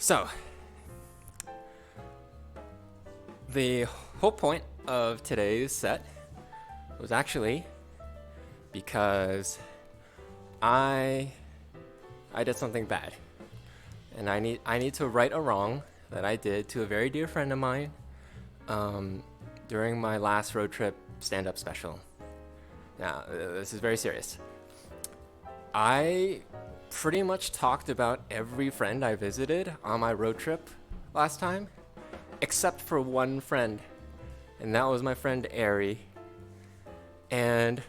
So, the whole point of today's set was actually because I did something bad, and I need to right a wrong that I did to a very dear friend of mine during my last road trip stand-up special. Now, this is very serious. I pretty much talked about every friend I visited on my road trip last time, except for one friend, and that was my friend Airi. And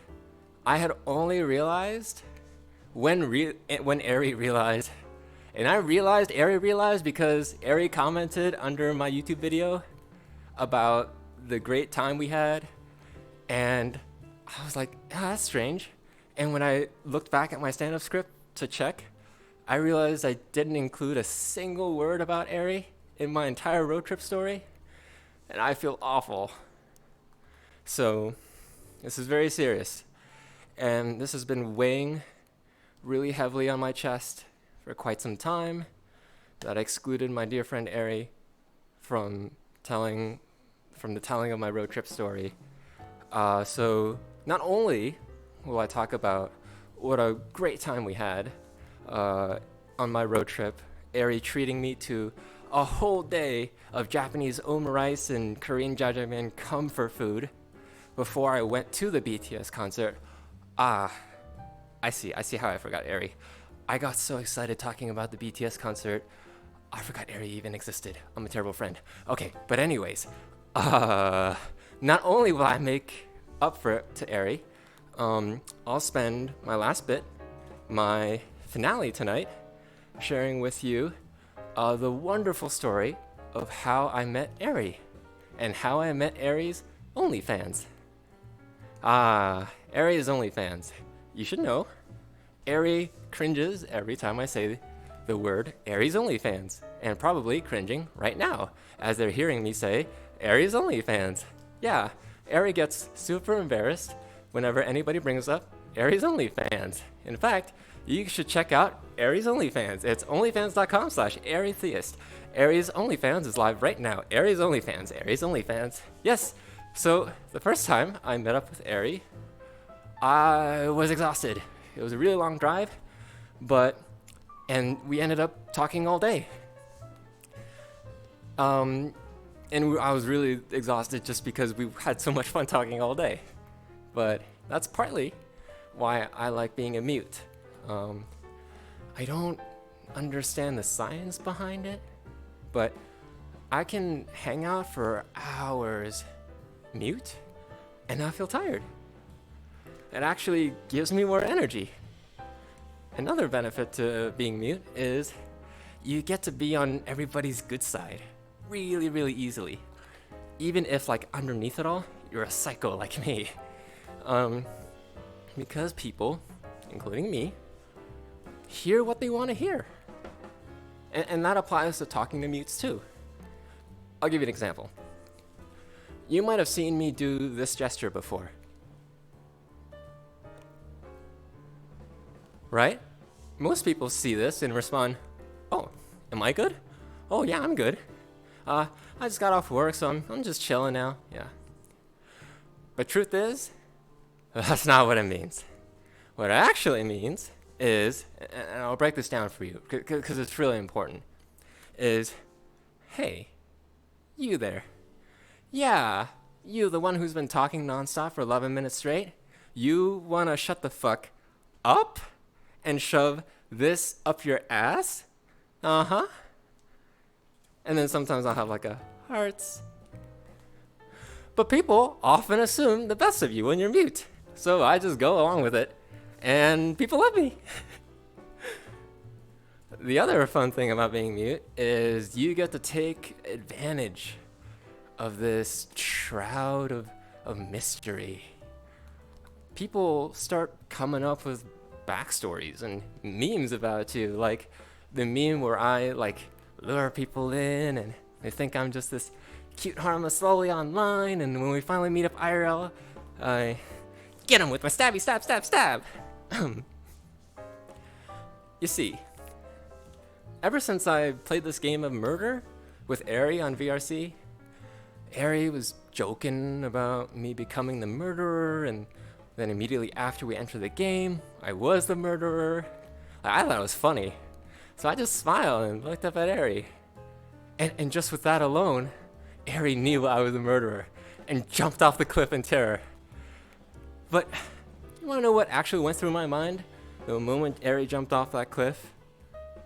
I had only realized when Airi realized, and I realized Airi realized because Airi commented under my YouTube video about the great time we had, and I was like, that's strange. And when I looked back at my stand-up script to check, I realized I didn't include a single word about Airi in my entire road trip story, and I feel awful. So, this is very serious, and this has been weighing really heavily on my chest for quite some time, that I excluded my dear friend Airi from the telling of my road trip story. So not only will I talk about what a great time we had on my road trip, Airi treating me to a whole day of Japanese omurice and Korean jjajangmyeon comfort food before I went to the BTS concert. I see how I forgot Airi. I got so excited talking about the BTS concert, I forgot Airi even existed. I'm a terrible friend. Okay, but anyways, not only will I make up for it to Airi, I'll spend my last bit, my finale tonight, sharing with you the wonderful story of how I met Airi and how I met Airi's OnlyFans. Airi's OnlyFans. You should know, Airi cringes every time I say the word Airi's OnlyFans, and probably cringing right now as they're hearing me say Airi's OnlyFans. Yeah, Airi gets super embarrassed whenever anybody brings up Airi's OnlyFans. In fact, you should check out Airi's OnlyFans. It's onlyfans.com/AiriTheist. Airi's OnlyFans is live right now. Airi's OnlyFans. Airi's OnlyFans. Yes. So the first time I met up with Airi, I was exhausted. It was a really long drive, and we ended up talking all day. I was really exhausted just because we had so much fun talking all day. But that's partly why I like being a mute. I don't understand the science behind it, but I can hang out for hours mute and not feel tired. It actually gives me more energy. Another benefit to being mute is you get to be on everybody's good side really, really easily. Even if, like, underneath it all, you're a psycho like me. Because people, including me, hear what they want to hear. And that applies to talking to mutes too. I'll give you an example. You might have seen me do this gesture before. Right? Most people see this and respond, oh, am I good? Oh yeah, I'm good. I just got off work, so I'm just chilling now. Yeah. But truth is, that's not what it means. What it actually means is, and I'll break this down for you because it's really important, is, hey, you there. Yeah, you, the one who's been talking nonstop for 11 minutes straight, you want to shut the fuck up and shove this up your ass? Uh-huh. And then sometimes I'll have like a hearts. But people often assume the best of you when you're mute. So I just go along with it, and people love me. The other fun thing about being mute is you get to take advantage of this shroud of mystery. People start coming up with backstories and memes about it too, like the meme where I like lure people in and they think I'm just this cute harmless lolly online, and when we finally meet up IRL, I get him with my stabby stab stab stab. You see, ever since I played this game of murder with Airi on VRC, Airi was joking about me becoming the murderer, and then immediately after we entered the game, I was the murderer. I thought it was funny. So I just smiled and looked up at Airi. And just with that alone, Airi knew I was the murderer and jumped off the cliff in terror. But you wanna know what actually went through my mind the moment Airi jumped off that cliff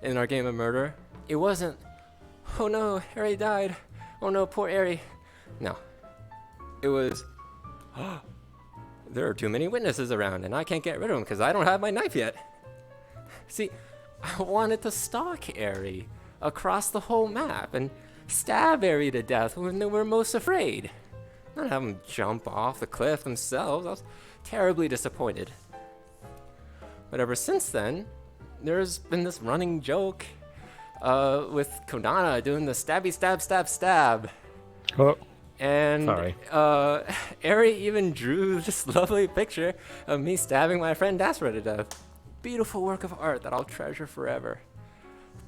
in our game of murder? It wasn't, oh no, Airi died. Oh no, poor Airi. No. It was, oh, there are too many witnesses around and I can't get rid of them because I don't have my knife yet. See, I wanted to stalk Airi across the whole map and stab Airi to death when they were most afraid. Not have them jump off the cliff themselves. I was terribly disappointed. But ever since then, there's been this running joke with Konata doing the stabby stab stab stab. Oh, and sorry. Airi even drew this lovely picture of me stabbing my friend Dasra to death. Beautiful work of art that I'll treasure forever.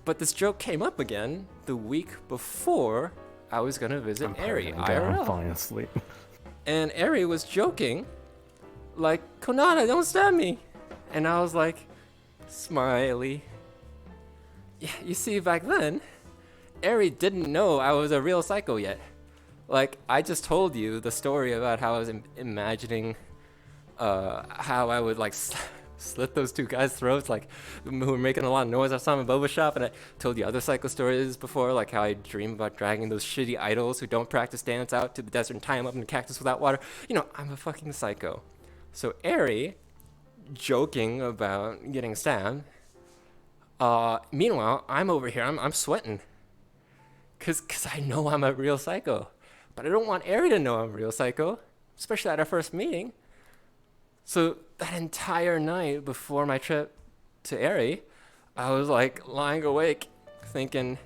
But this joke came up again the week before I was gonna visit Airi IRL. I'm falling asleep. And Airi was joking, like, Konata, don't stab me. And I was like, smiley. Yeah, you see, back then, Airi didn't know I was a real psycho yet. Like, I just told you the story about how I was imagining how I would, like, slit those two guys' throats, like, who were making a lot of noise outside my boba shop. And I told you other psycho stories before, like how I dream about dragging those shitty idols who don't practice dance out to the desert and tie them up in a cactus without water. You know, I'm a fucking psycho. So Airi, joking about getting stabbed, meanwhile, I'm over here, I'm sweating. Cause I know I'm a real psycho. But I don't want Airi to know I'm a real psycho, especially at our first meeting. So that entire night before my trip to Airi, I was like lying awake thinking,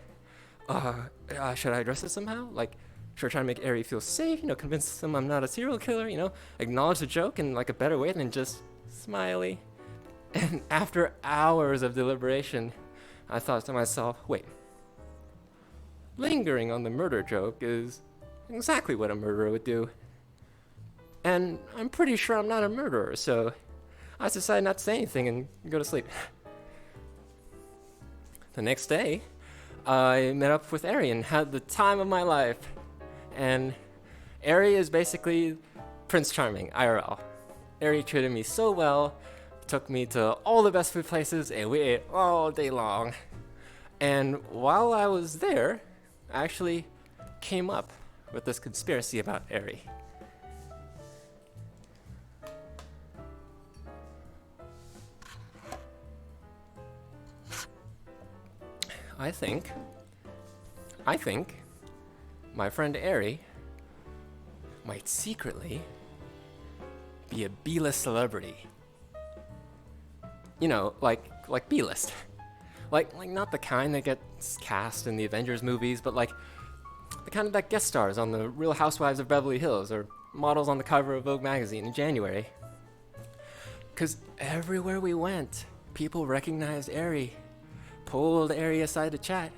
should I address it somehow? Like, should I try to make Airi feel safe, you know, convince them I'm not a serial killer, you know, acknowledge the joke in like a better way than just smiley. And after hours of deliberation, I thought to myself, wait, lingering on the murder joke is exactly what a murderer would do. And I'm pretty sure I'm not a murderer, so I decided not to say anything and go to sleep. The next day, I met up with Airi and had the time of my life. And Airi is basically Prince Charming, IRL. Airi treated me so well, took me to all the best food places, and we ate all day long. And while I was there, I actually came up with this conspiracy about Airi. I think my friend Airi might secretly be a B-list celebrity. You know, like B-list. Like not the kind that gets cast in the Avengers movies, but like the kind that guest stars on the Real Housewives of Beverly Hills or models on the cover of Vogue magazine in January. 'Cause everywhere we went, people recognized Airi, pulled Airi aside to chat.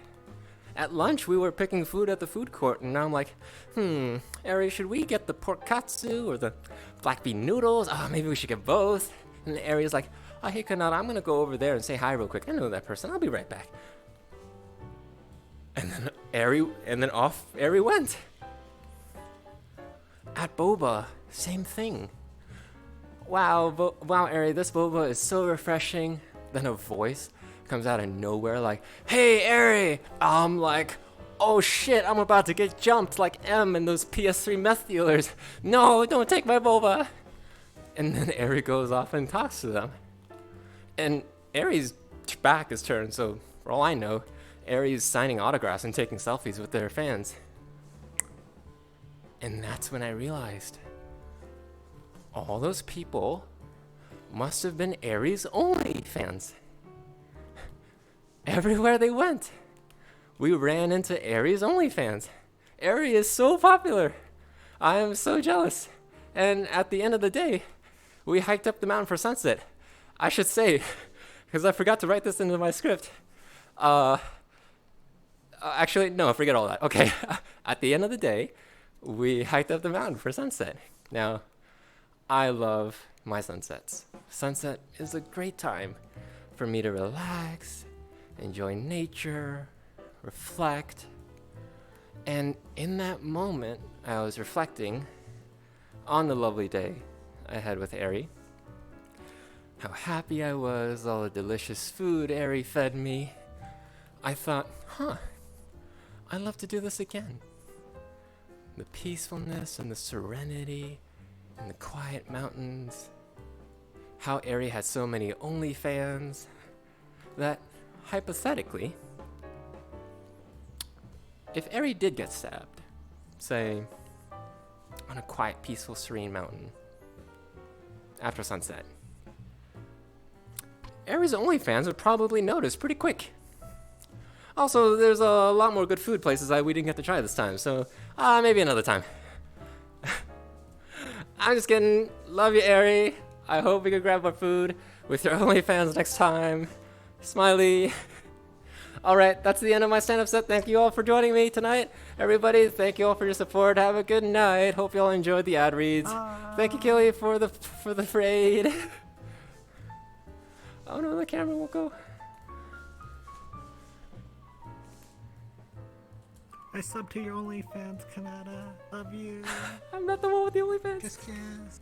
At lunch, we were picking food at the food court, and I'm like, Airi, should we get the pork katsu or the black bean noodles? Oh, maybe we should get both. And Airi's like, oh, hey, Konata, I'm gonna go over there and say hi real quick. I know that person. I'll be right back. And then off Airi went. At boba, same thing. Wow, Airi, this boba is so refreshing. Then a voice comes out of nowhere like, hey, Airi! I'm like, oh shit, I'm about to get jumped like M and those PS3 meth dealers. No, don't take my boba. And then Airi goes off and talks to them. And Airi's back is turned, so for all I know, Airi's signing autographs and taking selfies with their fans. And that's when I realized all those people must have been Airi's only fans. Everywhere they went, we ran into Airi's OnlyFans. Airi is so popular. I am so jealous. And at the end of the day, we hiked up the mountain for sunset. I should say, because I forgot to write this into my script, Actually, no, forget all that. Okay, at the end of the day, we hiked up the mountain for sunset. Now, I love my sunsets. Sunset is a great time for me to relax, enjoy nature, reflect. And in that moment, I was reflecting on the lovely day I had with Airi. How happy I was, all the delicious food Airi fed me. I thought, I'd love to do this again. The peacefulness and the serenity and the quiet mountains. How Airi had so many OnlyFans that, hypothetically, if Airi did get stabbed, say, on a quiet, peaceful, serene mountain after sunset, Airi's OnlyFans would probably notice pretty quick. Also, there's a lot more good food places that we didn't get to try this time, so maybe another time. I'm just kidding. Love you, Airi. I hope we can grab our food with your OnlyFans next time. Smiley. Alright, that's the end of my stand-up set. Thank you all for joining me tonight. Everybody, thank you all for your support. Have a good night. Hope you all enjoyed the ad reads. Thank you, Kelly, for the raid. Oh no, the camera won't go. I sub to your OnlyFans, Konata. Love you. I'm not the one with the OnlyFans. Kiss, kiss.